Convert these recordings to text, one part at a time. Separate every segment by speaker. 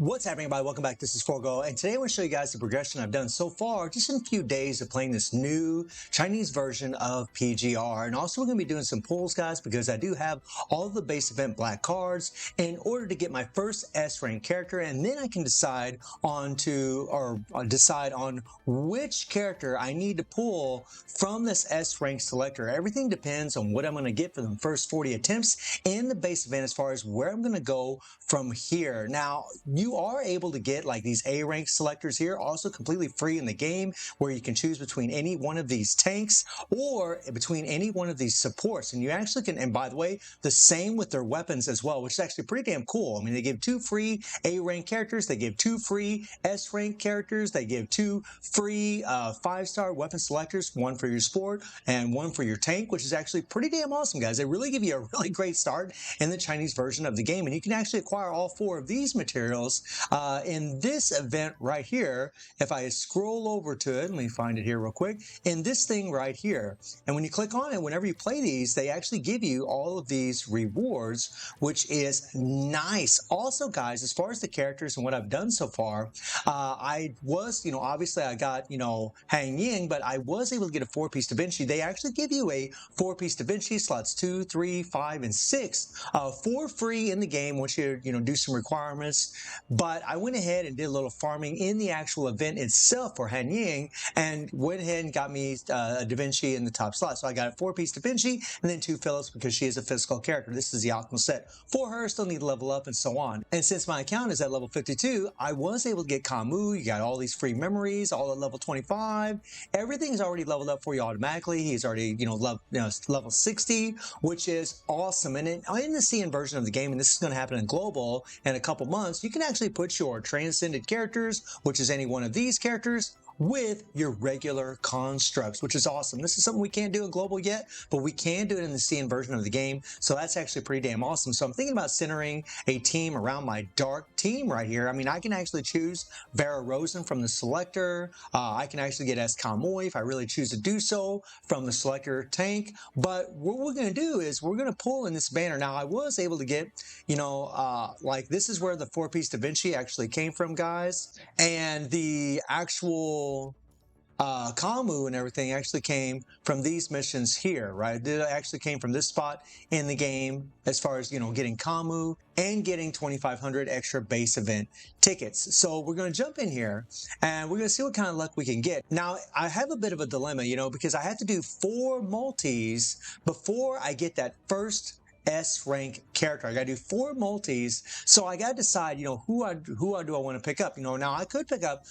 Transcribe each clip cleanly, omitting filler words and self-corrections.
Speaker 1: What's happening, everybody? Welcome back. This is Forgo, and today I want to show you guys the progression I've done so far just in a few days of playing this new Chinese version of PGR. And also we're going to be doing some pulls, guys, because I do have all of the base event black cards in order to get my first S rank character, and then I can decide on which character I need to pull from this S rank selector. Everything depends on what I'm going to get for the first 40 attempts in the base event as far as where I'm going to go from here. Now, you are able to get like these A rank selectors here, also completely free in the game, where you can choose between any one of these tanks or between any one of these supports. And you actually can, and by the way, the same with their weapons as well, which is actually pretty damn cool. I mean, they give 2 free A rank characters, they give 2 free S rank characters, they give 2 free 5-star weapon selectors, 1 for your sport and 1 for your tank, which is actually pretty damn awesome, guys. They really give you a really great start in the Chinese version of the game, and you can actually acquire all 4 of these materials in this event right here. If I scroll over to it, let me find it here real quick, in this thing right here. And when you click on it, whenever you play these, they actually give you all of these rewards, which is nice. Also, guys, as far as the characters and what I've done so far, I was, obviously I got, Hang Ying, but I was able to get a 4-piece Da Vinci. They actually give you a 4-piece Da Vinci, slots 2, 3, 5, and 6 for free in the game once you, do some requirements. But I went ahead and did a little farming in the actual event itself for Han Ying and went ahead and got me a Da Vinci in the top slot. So I got a 4-piece Da Vinci and then 2 Phillips because she is a physical character. This is the optimal set for her. Still need to level up and so on. And since my account is at level 52, I was able to get Kamu. You got all these free memories, all at level 25. Everything's already leveled up for you automatically. He's already, level 60, which is awesome. And in the CN version of the game, and this is going to happen in global in a couple months, you can actually put your transcended characters, which is any one of these characters, with your regular constructs, which is awesome. This is something we can't do in global yet, but we can do it in the CN version of the game. So that's actually pretty damn awesome. So I'm thinking about centering a team around my dark team right here. I mean, I can actually choose Vera Rosen from the selector. I can actually get S. Kamoy if I really choose to do so from the selector tank. But what we're going to do is we're going to pull in this banner. Now, I was able to get, like this is where the 4-piece Da Vinci actually came from, guys. And the actual Kamu and everything actually came from these missions here, right? It actually came from this spot in the game as far as, getting Kamu and getting 2,500 extra base event tickets. So we're going to jump in here and we're going to see what kind of luck we can get. Now, I have a bit of a dilemma, because I have to do 4 multis before I get that first S rank character. I got to do 4 multis, so I got to decide, who do I want to pick up? Now I could pick up,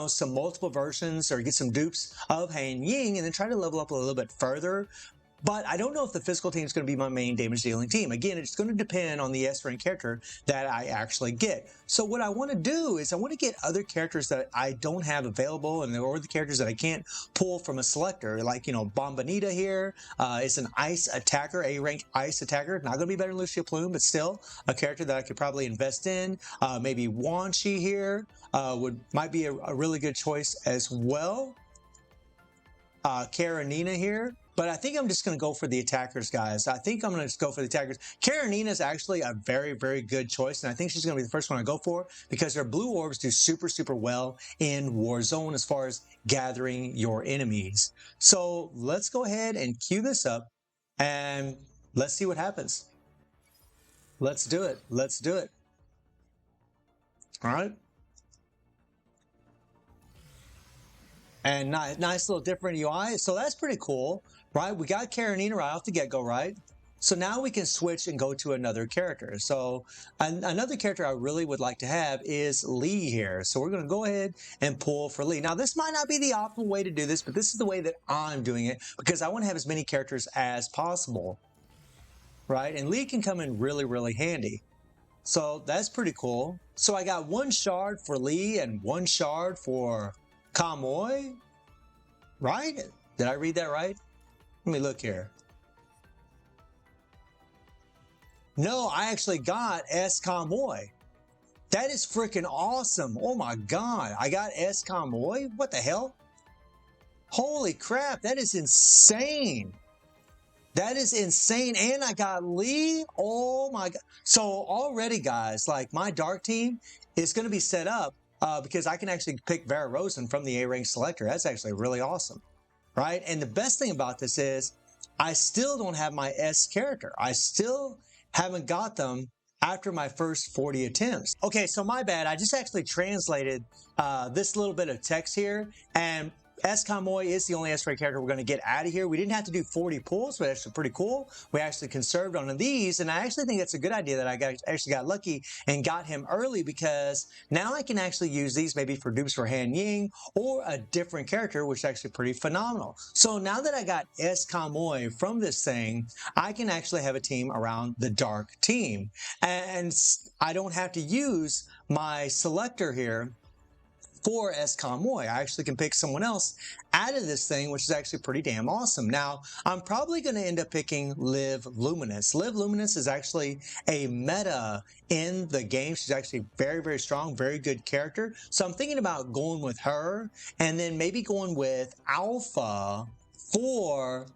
Speaker 1: some multiple versions or get some dupes of Han Ying and then try to level up a little bit further. But I don't know if the physical team is going to be my main damage dealing team. Again, it's going to depend on the S rank character that I actually get. So what I want to do is I want to get other characters that I don't have available or the characters that I can't pull from a selector. Like, Bombonita here is an ice attacker, A rank ice attacker. Not going to be better than Lucia Plume, but still a character that I could probably invest in. Maybe Wan Chi here might be a really good choice as well. Karenina here. But I think I'm just going to go for the attackers, guys. I think I'm going to just go for the attackers. Karenina is actually a very, very good choice, and I think she's going to be the first one I go for because her blue orbs do super, super well in Warzone as far as gathering your enemies. So let's go ahead and queue this up, and let's see what happens. Let's do it. Let's do it. All right. And nice little different UI. So that's pretty cool, right? We got Karenina right off the get-go, right? So now we can switch and go to another character. So another character I really would like to have is Lee here. So we're going to go ahead and pull for Lee. Now, this might not be the optimal way to do this, but this is the way that I'm doing it because I want to have as many characters as possible, right? And Lee can come in really, really handy. So that's pretty cool. So I got 1 shard for Lee and 1 shard for Kamoy, right? Did I read that right? Let me look here. No, I actually got S. Kamoy. That is freaking awesome. Oh my God. I got S. Kamoy? What the hell? Holy crap. That is insane. That is insane. And I got Lee. Oh my God. So already, guys, like my dark team is going to be set up because I can actually pick Vera Rosen from the A-rank selector. That's actually really awesome, right? And the best thing about this is I still don't have my S character. I still haven't got them after my first 40 attempts. Okay, so my bad. I just actually translated this little bit of text here, and S. Kamoy is the only S-rank character we're going to get out of here. We didn't have to do 40 pulls, but that's pretty cool. We actually conserved on these, and I actually think that's a good idea that I actually got lucky and got him early, because now I can actually use these maybe for dupes for Han Ying or a different character, which is actually pretty phenomenal. So now that I got S. Kamoy from this thing, I can actually have a team around the dark team. And I don't have to use my selector here for S. Kamoy. I actually can pick someone else out of this thing, which is actually pretty damn awesome. Now, I'm probably going to end up picking Liv Luminous. Liv Luminous is actually a meta in the game. She's actually very, very strong, very good character. So I'm thinking about going with her and then maybe going with Alpha for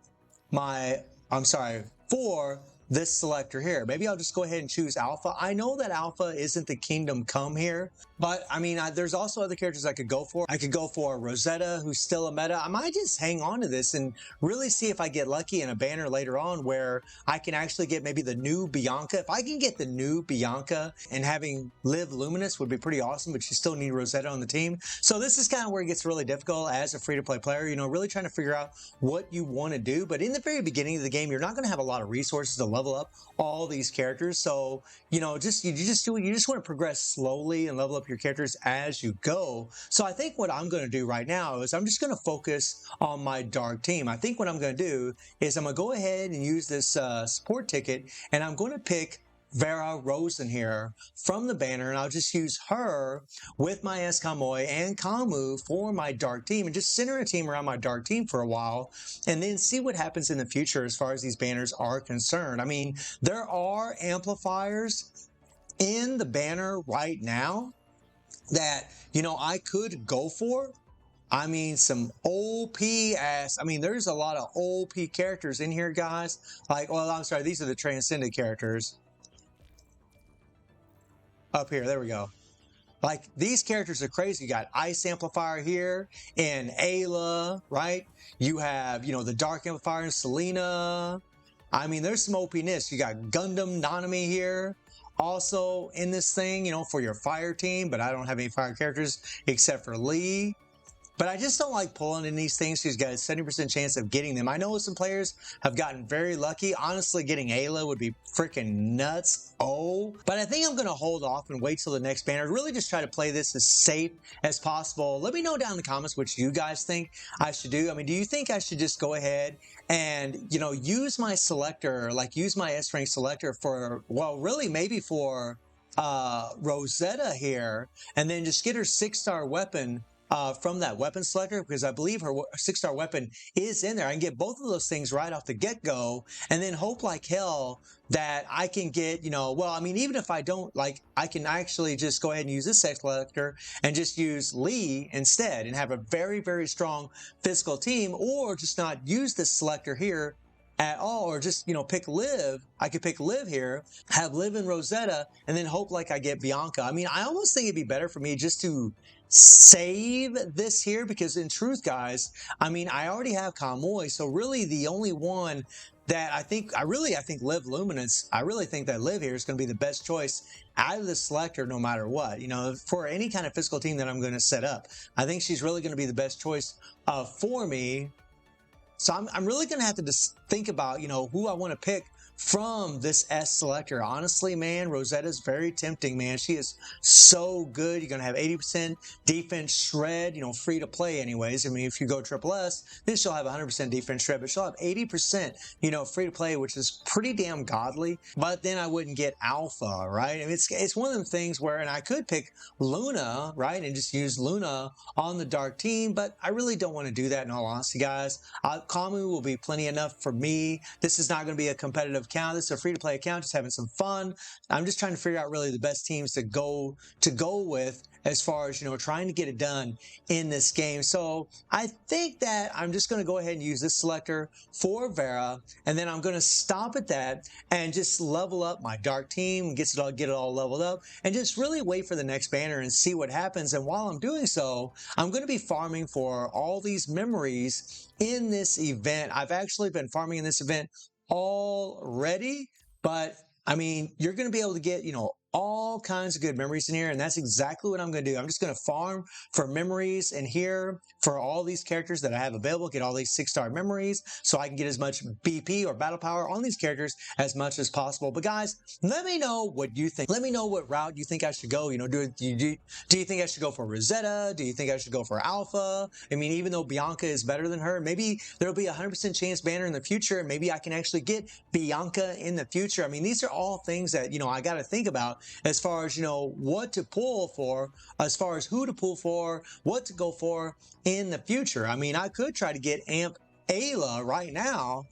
Speaker 1: for this selector here. Maybe I'll just go ahead and choose Alpha. I know that Alpha isn't the Kingdom Come here, but I mean, there's also other characters I could go for. I could go for Rosetta, who's still a meta. I might just hang on to this and really see if I get lucky in a banner later on where I can actually get maybe the new Bianca. If I can get the new Bianca, and having Liv Luminous would be pretty awesome, but you still need Rosetta on the team. So this is kind of where it gets really difficult as a free-to-play player, you know, really trying to figure out what you want to do. But in the very beginning of the game, you're not going to have a lot of resources to level up all these characters. So, you know, you just want to progress slowly and level up your characters as you go. So I think what I'm going to do right now is I'm just going to focus on my dark team. I think what I'm going to do is I'm going to go ahead and use this support ticket, and I'm going to pick Vera Rosen here from the banner, and I'll just use her with my S. Kamoy and Kamu for my dark team, and just center a team around my dark team for a while, and then see what happens in the future as far as these banners are concerned. I mean, there are amplifiers in the banner right now that, you know, I could go for. I mean, some OP ass. I mean, there's a lot of OP characters in here, guys. Like, well, I'm sorry, these are the transcended characters. Up here, there we go. Like, these characters are crazy. You got Ice Amplifier here and Ayla, right? You have, you know, the Dark Amplifier and Selena. I mean, there's some OP-ness. You got Gundam Nanami here also in this thing, you know, for your fire team, but I don't have any fire characters except for Lee. But I just don't like pulling in these things because you got a 70% chance of getting them. I know some players have gotten very lucky. Honestly, getting Ayla would be freaking nuts. Oh, but I think I'm going to hold off and wait till the next banner. Really just try to play this as safe as possible. Let me know down in the comments what you guys think I should do. I mean, do you think I should just go ahead and, you know, use my selector, like use my S-rank selector for, well, really maybe for Rosetta here, and then just get her 6-star weapon from that weapon selector, because I believe her 6-star weapon is in there. I can get both of those things right off the get-go, and then hope like hell that I can get, you know, well, I mean, even if I don't, like, I can actually just go ahead and use this selector and just use Lee instead and have a very, very strong physical team, or just not use this selector here at all, or just, you know, pick Liv. I could pick Liv here, have Liv and Rosetta, and then hope like I get Bianca. I mean, I almost think it'd be better for me just to save this here, because in truth, guys, I mean, I already have Kamoy, so really the only one that I think Liv Luminous, I really think that Liv here is going to be the best choice out of the selector no matter what, you know, for any kind of physical team that I'm going to set up. I think she's really going to be the best choice for me. So I'm really going to have to just think about, you know, who I want to pick from this S selector. Honestly, man, Rosetta's very tempting, man. She is so good. You're going to have 80% defense shred, you know, free to play anyways. I mean, if you go triple S, then she'll have 100% defense shred, but she'll have 80%, you know, free to play, which is pretty damn godly. But then I wouldn't get Alpha, right? I mean, it's one of them things where, and I could pick Luna, right, and just use Luna on the dark team, but I really don't want to do that in all honesty, guys. Kamu will be plenty enough for me. This is not going to be a competitive account. This is a free-to-play account, just having some fun. I'm just trying to figure out really the best teams to go with as far as, trying to get it done in this game. So I think that I'm just going to go ahead and use this selector for Vera, and then I'm going to stop at that and just level up my dark team, get it all leveled up, and just really wait for the next banner and see what happens. And while I'm doing so, I'm going to be farming for all these memories in this event. I've actually been farming in this event already, but I mean, you're going to be able to get, all kinds of good memories in here, and that's exactly what I'm going to do. I'm just going to farm for memories in here for all these characters that I have available, get all these 6-star memories so I can get as much BP or battle power on these characters as much as possible. But guys, let me know what you think. Let me know what route you think I should go. Do you think I should go for Rosetta? Do you think I should go for Alpha? I mean, even though Bianca is better than her, maybe there'll be a 100% chance banner in the future, and maybe I can actually get Bianca in the future. I mean, these are all things that, I got to think about as far as, what to pull for, as far as who to pull for, what to go for in the future. I mean, I could try to get Amp Ayla right now,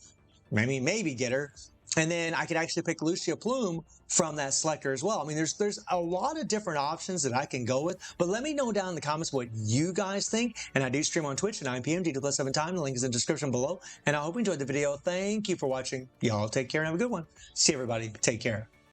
Speaker 1: maybe get her, and then I could actually pick Lucia Plume from that selector as well. I mean, there's a lot of different options that I can go with, but let me know down in the comments what you guys think. And I do stream on Twitch at 9 p.m. DT+7 time. The link is in the description below. And I hope you enjoyed the video. Thank you for watching. Y'all take care and have a good one. See everybody. Take care.